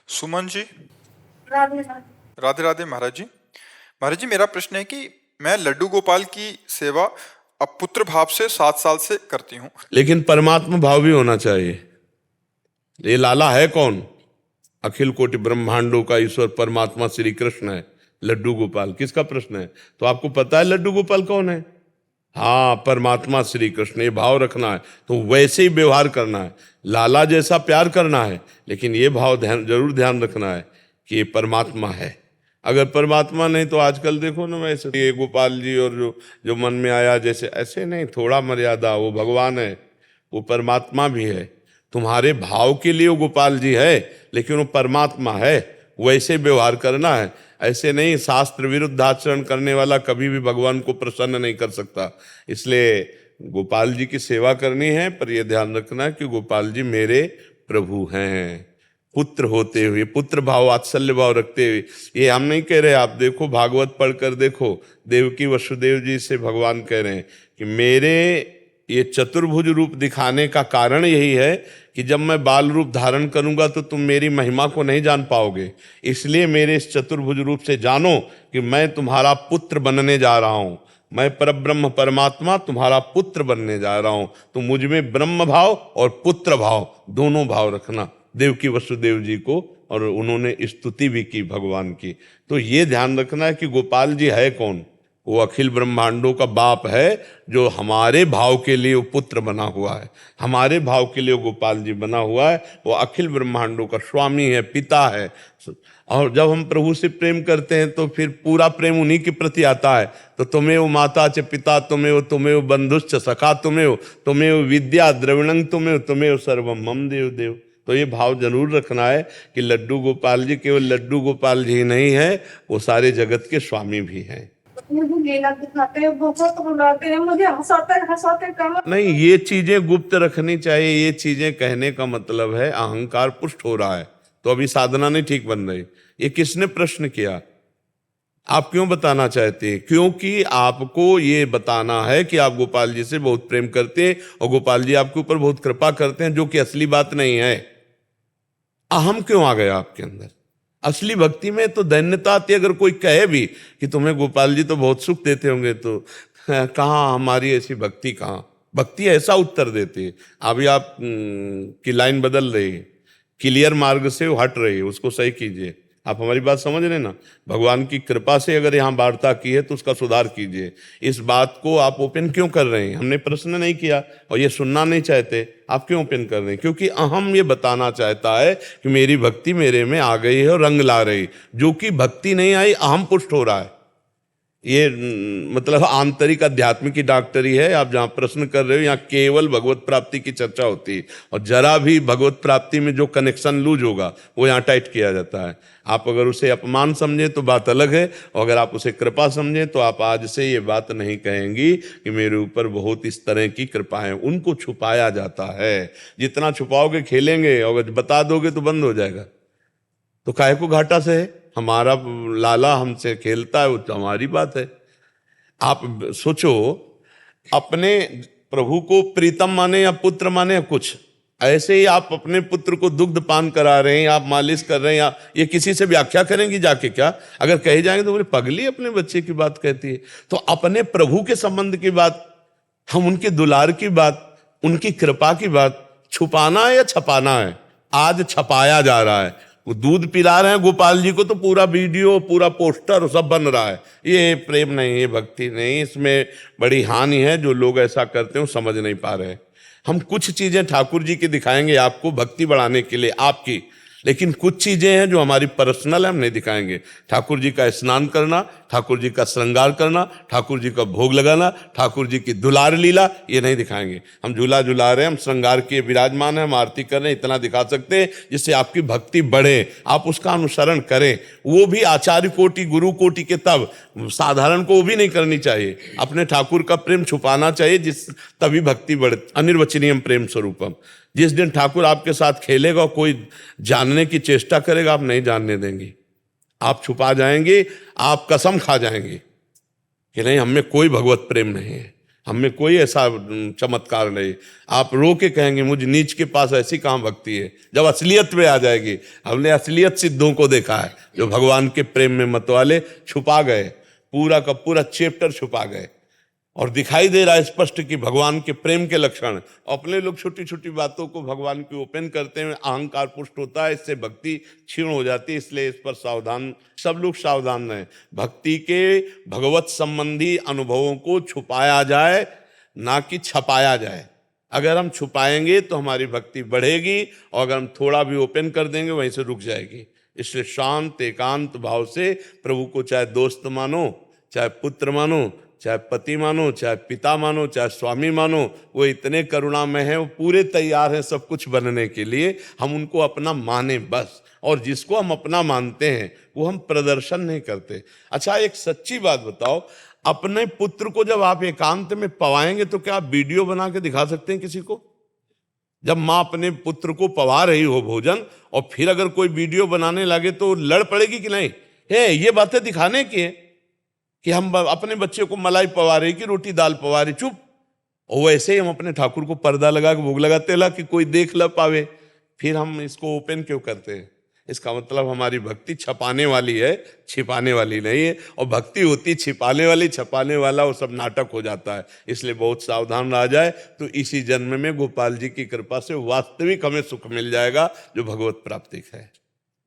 सुमन जी, राधे राधे। राधे राधे महाराज जी। महाराज जी, मेरा प्रश्न है कि मैं लड्डू गोपाल की सेवा अब पुत्र भाव से 7 साल से करती हूँ। लेकिन परमात्मा भाव भी होना चाहिए। ये लाला है कौन? अखिल कोटि ब्रह्मांडों का ईश्वर परमात्मा श्री कृष्ण है। लड्डू गोपाल किसका प्रश्न है? तो आपको पता है लड्डू गोपाल कौन है? हाँ, परमात्मा श्री कृष्ण। ये भाव रखना है तो वैसे ही व्यवहार करना है, लाला जैसा प्यार करना है, लेकिन ये भाव जरूर ध्यान रखना है कि ये परमात्मा है। अगर परमात्मा नहीं तो आजकल देखो ना, वैसे ये गोपाल जी और जो जो मन में आया जैसे, ऐसे नहीं, थोड़ा मर्यादा। वो भगवान है, वो परमात्मा भी है। तुम्हारे भाव के लिए वो गोपाल जी है, लेकिन वो परमात्मा है। वैसे व्यवहार करना है, ऐसे नहीं। शास्त्र विरुद्ध आचरण करने वाला कभी भी भगवान को प्रसन्न नहीं कर सकता। इसलिए गोपाल जी की सेवा करनी है, पर यह ध्यान रखना है कि गोपाल जी मेरे प्रभु हैं, पुत्र होते हुए, पुत्र भाव वात्सल्य भाव रखते हुए। ये हम नहीं कह रहे, आप देखो भागवत पढ़कर देखो, देवकी वसुदेव जी से भगवान कह रहे हैं कि मेरे ये चतुर्भुज रूप दिखाने का कारण यही है कि जब मैं बाल रूप धारण करूंगा तो तुम मेरी महिमा को नहीं जान पाओगे। इसलिए मेरे इस चतुर्भुज रूप से जानो कि मैं तुम्हारा पुत्र बनने जा रहा हूं। मैं परब्रह्म परमात्मा तुम्हारा पुत्र बनने जा रहा हूं। तो मुझ में ब्रह्म भाव और पुत्र भाव दोनों भाव रखना। देवकी वसुदेव जी को, और उन्होंने स्तुति भी की भगवान की। तो ये ध्यान रखना है कि गोपाल जी है कौन? वो अखिल ब्रह्मांडों का बाप है, जो हमारे भाव के लिए वो पुत्र बना हुआ है, हमारे भाव के लिए वो गोपाल जी बना हुआ है। वो अखिल ब्रह्मांडों का स्वामी है, पिता है। और जब हम प्रभु से प्रेम करते हैं तो फिर पूरा प्रेम उन्हीं के प्रति आता है। तो तुम्हें माता च पिता तुम्हें बंधुश्च सखा तुम्हें विद्या द्रविणं तुम्हें सर्वम मम देव देव। तो ये भाव जरूर रखना है कि लड्डू गोपाल जी केवल लड्डू गोपाल जी नहीं है, वो सारे जगत के स्वामी भी हैं। मुझे लीला दिखाते हैं, बहुत रुलाते हैं, मुझे हंसाते कमर नहीं, ये चीजें गुप्त रखनी चाहिए। ये चीजें कहने का मतलब है अहंकार पुष्ट हो रहा है, तो अभी साधना नहीं ठीक बन रही। ये किसने प्रश्न किया? आप क्यों बताना चाहते हैं? क्योंकि आपको ये बताना है कि आप गोपाल जी से बहुत प्रेम करते हैं और गोपाल जी आपके ऊपर बहुत कृपा करते हैं, जो कि असली बात नहीं है। अहम क्यों आ गया आपके अंदर? असली भक्ति में तो दैन्यता आती है। अगर कोई कहे भी कि तुम्हें गोपाल जी तो बहुत सुख देते होंगे, तो कहाँ हमारी ऐसी भक्ति? कहाँ भक्ति ऐसा उत्तर देती है? अभी आप की लाइन बदल रही है, क्लियर मार्ग से वो हट रही है, उसको सही कीजिए। आप हमारी बात समझ रहे ना? भगवान की कृपा से अगर यहाँ वार्ता की है तो उसका सुधार कीजिए। इस बात को आप ओपन क्यों कर रहे हैं? हमने प्रश्न नहीं किया और ये सुनना नहीं चाहते, आप क्यों ओपन कर रहे हैं? क्योंकि अहम ये बताना चाहता है कि मेरी भक्ति मेरे में आ गई है और रंग ला रही। जो कि भक्ति नहीं आई, अहम पुष्ट हो रहा है। ये मतलब आंतरिक अध्यात्म की डॉक्टरी है। आप जहाँ प्रश्न कर रहे हो, यहाँ केवल भगवत प्राप्ति की चर्चा होती है, और जरा भी भगवत प्राप्ति में जो कनेक्शन लूज होगा वो यहाँ टाइट किया जाता है। आप अगर उसे अपमान समझे तो बात अलग है, और अगर आप उसे कृपा समझे तो आप आज से ये बात नहीं कहेंगी कि मेरे ऊपर बहुत इस तरह की कृपा है। उनको छुपाया जाता है। जितना छुपाओगे खेलेंगे, और बता दोगे तो बंद हो जाएगा। तो काहे को घाटा से है? हमारा लाला हमसे खेलता है, वो तो हमारी बात है। आप सोचो, अपने प्रभु को प्रीतम माने या पुत्र माने या कुछ, ऐसे ही आप अपने पुत्र को दुग्ध पान करा रहे हैं, आप मालिश कर रहे हैं, या ये किसी से व्याख्या करेंगी जाके? क्या अगर कहे जाएंगे तो बोले पगली अपने बच्चे की बात कहती है। तो अपने प्रभु के संबंध की बात, हम उनके दुलार की बात, उनकी कृपा की बात छुपाना है या छपाना है? आज छपाया जा रहा है। वो दूध पिला रहे हैं गोपाल जी को, तो पूरा वीडियो, पूरा पोस्टर सब बन रहा है। ये प्रेम नहीं, ये भक्ति नहीं, इसमें बड़ी हानि है। जो लोग ऐसा करते हैं समझ नहीं पा रहे। हम कुछ चीजें ठाकुर जी की दिखाएंगे आपको भक्ति बढ़ाने के लिए आपकी, लेकिन कुछ चीजें हैं जो हमारी पर्सनल है, हम नहीं दिखाएंगे। ठाकुर जी का स्नान करना, ठाकुर जी का श्रृंगार करना, ठाकुर जी का भोग लगाना, ठाकुर जी की दुलार लीला, ये नहीं दिखाएंगे। हम झूला झुला रहे हैं, हम श्रृंगार के विराजमान हैं, हम आरती कर रहे हैं, इतना दिखा सकते हैं जिससे आपकी भक्ति बढ़े, आप उसका अनुसरण करें। वो भी आचार्य कोटि, गुरु कोटि के, तब साधारण को वो भी नहीं करनी चाहिए। अपने ठाकुर का प्रेम छुपाना चाहिए, जिस तभी भक्ति बढ़े। अनिर्वचनीयम प्रेम स्वरूपम। जिस दिन ठाकुर आपके साथ खेलेगा, कोई जानने की चेष्टा करेगा, आप नहीं जानने देंगे, आप छुपा जाएंगे, आप कसम खा जाएंगे कि नहीं, हमें कोई भगवत प्रेम नहीं है। हम में कोई ऐसा चमत्कार नहीं। आप रो के कहेंगे मुझ नीच के पास ऐसी कहाँ भक्ति है, जब असलियत में आ जाएगी। हमने असलियत सिद्धों को देखा है जो भगवान के प्रेम में मतवाले छुपा गए, पूरा का पूरा चैप्टर छुपा गए और दिखाई दे रहा है स्पष्ट कि भगवान के प्रेम के लक्षण। अपने लोग छोटी छोटी बातों को भगवान की ओपन करते हैं, अहंकार पुष्ट होता है, इससे भक्ति क्षीण हो जाती है। इसलिए इस पर सावधान, सब लोग सावधान रहें। भक्ति के भगवत संबंधी अनुभवों को छुपाया जाए, ना कि छपाया जाए। अगर हम छुपाएंगे तो हमारी भक्ति बढ़ेगी और अगर हम थोड़ा भी ओपन कर देंगे वहीं से रुक जाएगी। इसलिए शांत एकांत भाव से प्रभु को चाहे दोस्त मानो, चाहे पुत्र मानो, चाहे पति मानो, चाहे पिता मानो, चाहे स्वामी मानो, वो इतने करुणामय हैं, वो पूरे तैयार हैं सब कुछ बनने के लिए। हम उनको अपना माने बस, और जिसको हम अपना मानते हैं वो हम प्रदर्शन नहीं करते। अच्छा, एक सच्ची बात बताओ, अपने पुत्र को जब आप एकांत में पवाएंगे तो क्या आप वीडियो बना के दिखा सकते हैं किसी को? जब माँ अपने पुत्र को पवा रही हो भोजन और फिर अगर कोई वीडियो बनाने लगे तो लड़ पड़ेगी कि नहीं? है ये बातें दिखाने की है कि हम अपने बच्चे को मलाई पवा रही कि रोटी दाल पवा रही, चुप। और वैसे ही हम अपने ठाकुर को पर्दा लगा के भोग लगाते ला कि कोई देख ल पावे, फिर हम इसको ओपन क्यों करते हैं? इसका मतलब हमारी भक्ति छपाने वाली है, छिपाने वाली नहीं है। और भक्ति होती छिपाने वाली, छपाने वाला वो सब नाटक हो जाता है। इसलिए बहुत सावधान रहा जाए तो इसी जन्म में गोपाल जी की कृपा से वास्तविक हमें सुख मिल जाएगा जो भगवत प्राप्ति है।